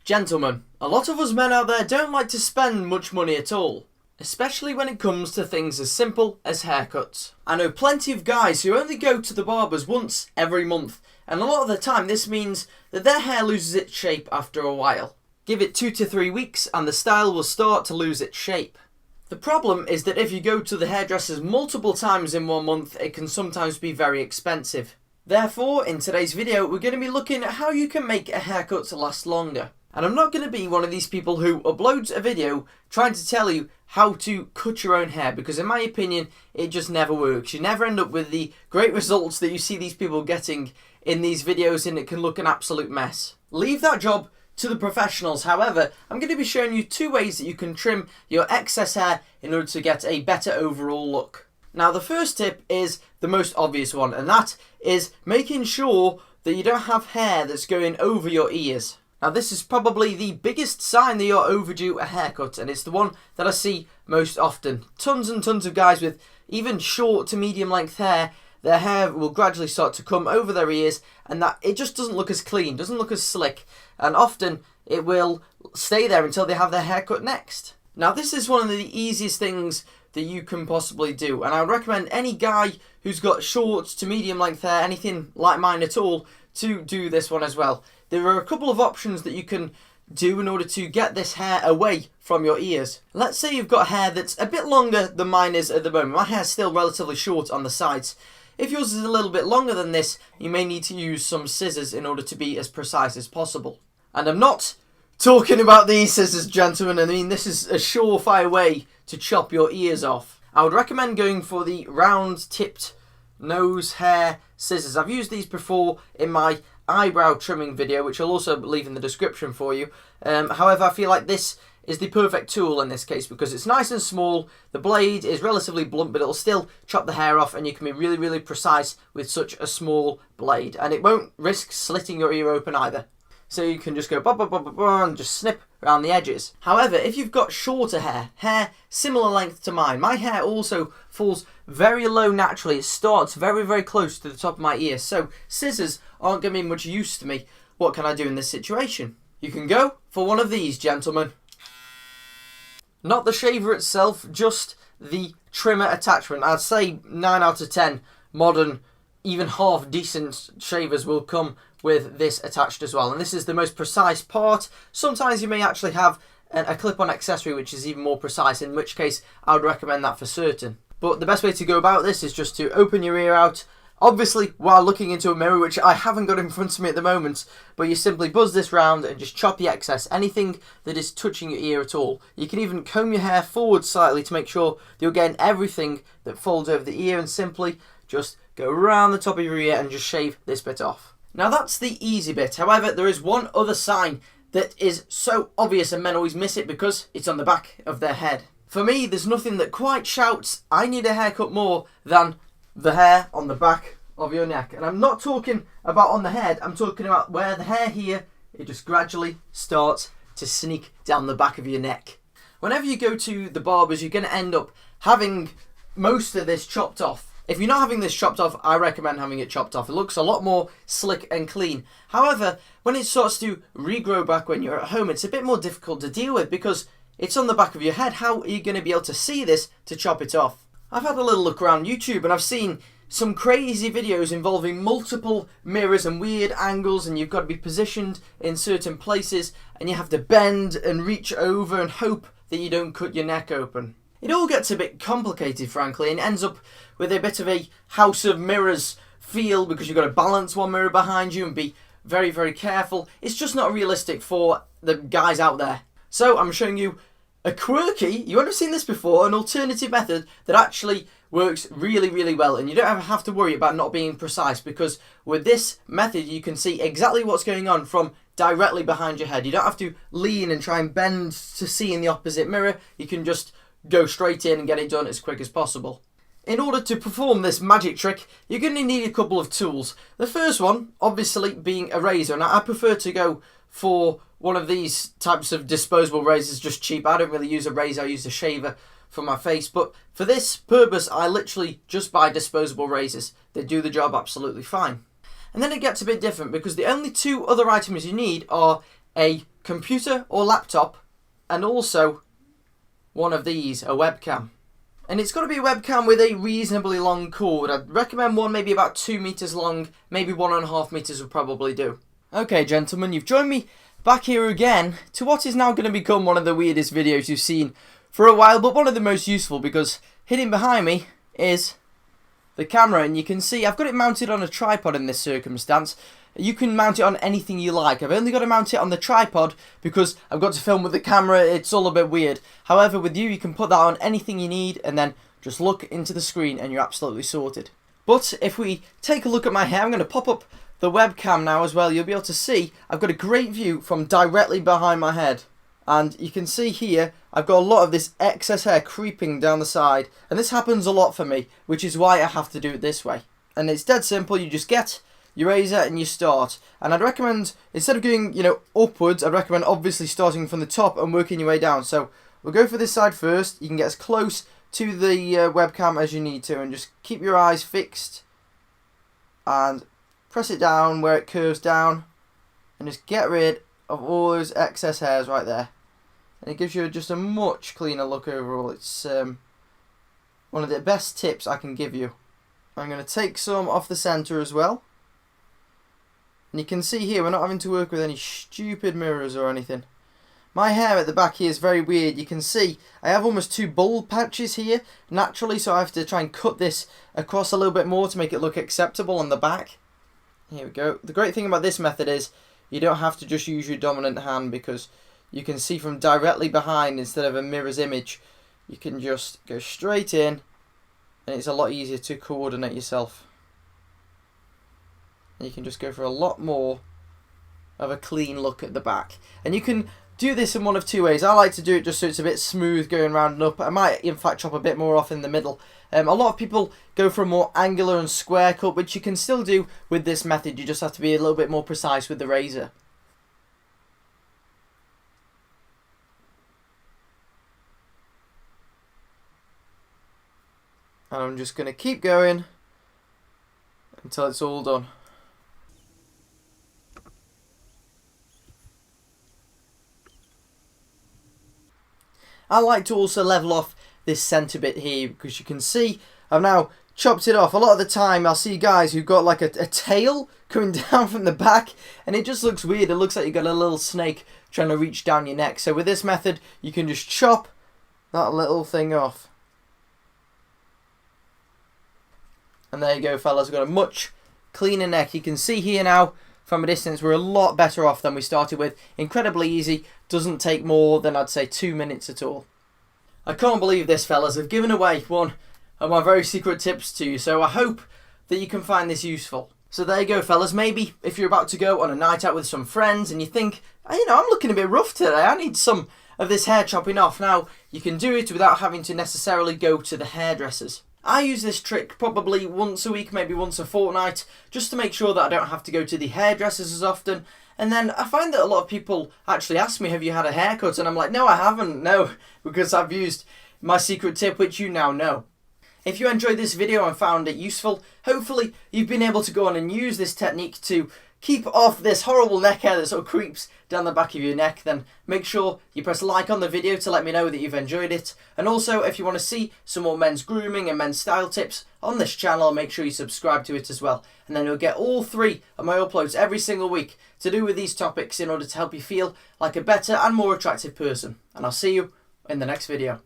Gentlemen, a lot of us men out there don't like to spend much money at all, especially when it comes to things as simple as haircuts. I know plenty of guys who only go to the barbers once every month, and a lot of the time this means that their hair loses its shape after a while. Give it 2 to 3 weeks and the style will start to lose its shape. The problem is that if you go to the hairdressers multiple times in 1 month, it can sometimes be very expensive. Therefore, in today's video, we're going to be looking at how you can make a haircut last longer. And I'm not going to be one of these people who uploads a video trying to tell you how to cut your own hair, because in my opinion, it just never works. You never end up with the great results that you see these people getting in these videos, and it can look an absolute mess. Leave that job to the professionals. However, I'm going to be showing you 2 ways that you can trim your excess hair in order to get a better overall look. Now, the first tip is the most obvious one, and that is making sure that you don't have hair that's going over your ears. Now, this is probably the biggest sign that you're overdue a haircut, and it's the one that I see most often. Tons and tons of guys with even short to medium length hair, their hair will gradually start to come over their ears, and that it just doesn't look as clean, doesn't look as slick, and often it will stay there until they have their hair cut next. Now, this is one of the easiest things that you can possibly do, and I would recommend any guy who's got short to medium length hair, anything like mine at all, to do this one as well. There are a couple of options that you can do in order to get this hair away from your ears. Let's say you've got hair that's a bit longer than mine is at the moment. My hair's still relatively short on the sides. If yours is a little bit longer than this, you may need to use some scissors in order to be as precise as possible. And I'm not talking about these scissors, gentlemen. I mean, this is a surefire way to chop your ears off. I would recommend going for the round-tipped nose hair scissors. I've used these before in my eyebrow trimming video, which I'll also leave in the description for you. However, I feel like this is the perfect tool in this case because it's nice and small, the blade is relatively blunt, but it'll still chop the hair off, and you can be really, really precise with such a small blade, and it won't risk slitting your ear open either. So you can just go bop, bop, bop, bop, bop, and just snip around the edges. However, if you've got shorter hair similar length to mine, my hair also falls very low naturally. It starts very, very close to the top of my ear. So scissors aren't going to be much use to me. What can I do in this situation? You can go for one of these, gentlemen. Not the shaver itself, just the trimmer attachment. I'd say 9 out of 10 modern, even half decent shavers will come with this attached as well, and this is the most precise part. Sometimes you may actually have a clip-on accessory which is even more precise, in which case I would recommend that for certain. But the best way to go about this is just to open your ear out, obviously while looking into a mirror, which I haven't got in front of me at the moment, but you simply buzz this round and just chop the excess, anything that is touching your ear at all. You can even comb your hair forward slightly to make sure that you're getting everything that folds over the ear, and simply just go around the top of your ear and just shave this bit off. Now, that's the easy bit. However, there is one other sign that is so obvious and men always miss it because it's on the back of their head. For me, there's nothing that quite shouts, I need a haircut, more than the hair on the back of your neck. And I'm not talking about on the head, I'm talking about where the hair here, it just gradually starts to sneak down the back of your neck. Whenever you go to the barbers, you're going to end up having most of this chopped off. If you're not having this chopped off, I recommend having it chopped off. It looks a lot more slick and clean. However, when it starts to regrow back when you're at home, it's a bit more difficult to deal with because it's on the back of your head. How are you going to be able to see this to chop it off? I've had a little look around YouTube and I've seen some crazy videos involving multiple mirrors and weird angles, and you've got to be positioned in certain places and you have to bend and reach over and hope that you don't cut your neck open. It all gets a bit complicated, frankly, and ends up with a bit of a house of mirrors feel because you've got to balance one mirror behind you and be very, very careful. It's just not realistic for the guys out there. So I'm showing you a quirky, you won't have seen this before, an alternative method that actually works really, really well, and you don't ever have to worry about not being precise, because with this method you can see exactly what's going on from directly behind your head. You don't have to lean and try and bend to see in the opposite mirror. You can just go straight in and get it done as quick as possible. In order to perform this magic trick, you're going to need a couple of tools. The first one, obviously, being a razor, and I prefer to go for one of these types of disposable razors, just cheap. I don't really use a razor, I use a shaver for my face, but for this purpose I literally just buy disposable razors. They do the job absolutely fine. And then it gets a bit different because the only 2 other items you need are a computer or laptop, and also one of these, a webcam. And it's got to be a webcam with a reasonably long cord. I'd recommend one maybe about 2 meters long, maybe 1.5 meters would probably do. Okay, gentlemen, you've joined me back here again to what is now going to become one of the weirdest videos you've seen for a while, but one of the most useful, because hidden behind me is the camera, and you can see I've got it mounted on a tripod in this circumstance. You can mount it on anything you like. I've only got to mount it on the tripod because I've got to film with the camera. It's all a bit weird. However, with you can put that on anything you need and then just look into the screen and you're absolutely sorted. But if we take a look at my hair, I'm going to pop up the webcam now as well. You'll be able to see I've got a great view from directly behind my head. And you can see here, I've got a lot of this excess hair creeping down the side. And this happens a lot for me, which is why I have to do it this way. And it's dead simple. You just get your razor and you start. And I'd recommend, instead of going, upwards, I'd recommend obviously starting from the top and working your way down. So we'll go for this side first. You can get as close to the webcam as you need to. And just keep your eyes fixed. And press it down where it curves down. And just get rid of all those excess hairs right there. And it gives you just a much cleaner look overall. It's one of the best tips I can give you. I'm going to take some off the centre as well. And you can see here we're not having to work with any stupid mirrors or anything. My hair at the back here is very weird. You can see I have almost 2 bald patches here naturally, so I have to try and cut this across a little bit more to make it look acceptable on the back. Here we go. The great thing about this method is you don't have to just use your dominant hand, because you can see from directly behind instead of a mirror's image. You can just go straight in and it's a lot easier to coordinate yourself. And you can just go for a lot more of a clean look at the back. And you can do this in one of 2 ways. I like to do it just so it's a bit smooth going round and up. I might in fact chop a bit more off in the middle. A lot of people go for a more angular and square cut, which you can still do with this method. You just have to be a little bit more precise with the razor. And I'm just going to keep going until it's all done. I like to also level off this centre bit here, because you can see I've now chopped it off. A lot of the time I'll see guys who've got like a tail coming down from the back, and it just looks weird. It looks like you've got a little snake trying to reach down your neck. So with this method you can just chop that little thing off. And there you go, fellas. We've got a much cleaner neck. You can see here now from a distance we're a lot better off than we started with. Incredibly easy. Doesn't take more than, I'd say, 2 minutes at all. I can't believe this, fellas. I've given away one of my very secret tips to you, so I hope that you can find this useful. So there you go, fellas. Maybe if you're about to go on a night out with some friends and you think, I'm looking a bit rough today, I need some of this hair chopping off. Now, you can do it without having to necessarily go to the hairdressers. I use this trick probably once a week, maybe once a fortnight, just to make sure that I don't have to go to the hairdressers as often. And then I find that a lot of people actually ask me, have you had a haircut? And I'm like, no, I haven't, no, because I've used my secret tip, which you now know. If you enjoyed this video and found it useful, hopefully you've been able to go on and use this technique to keep off this horrible neck hair that sort of creeps down the back of your neck. Then make sure you press like on the video to let me know that you've enjoyed it. And also, if you want to see some more men's grooming and men's style tips on this channel, make sure you subscribe to it as well. And then you'll get all 3 of my uploads every single week to do with these topics in order to help you feel like a better and more attractive person. And I'll see you in the next video.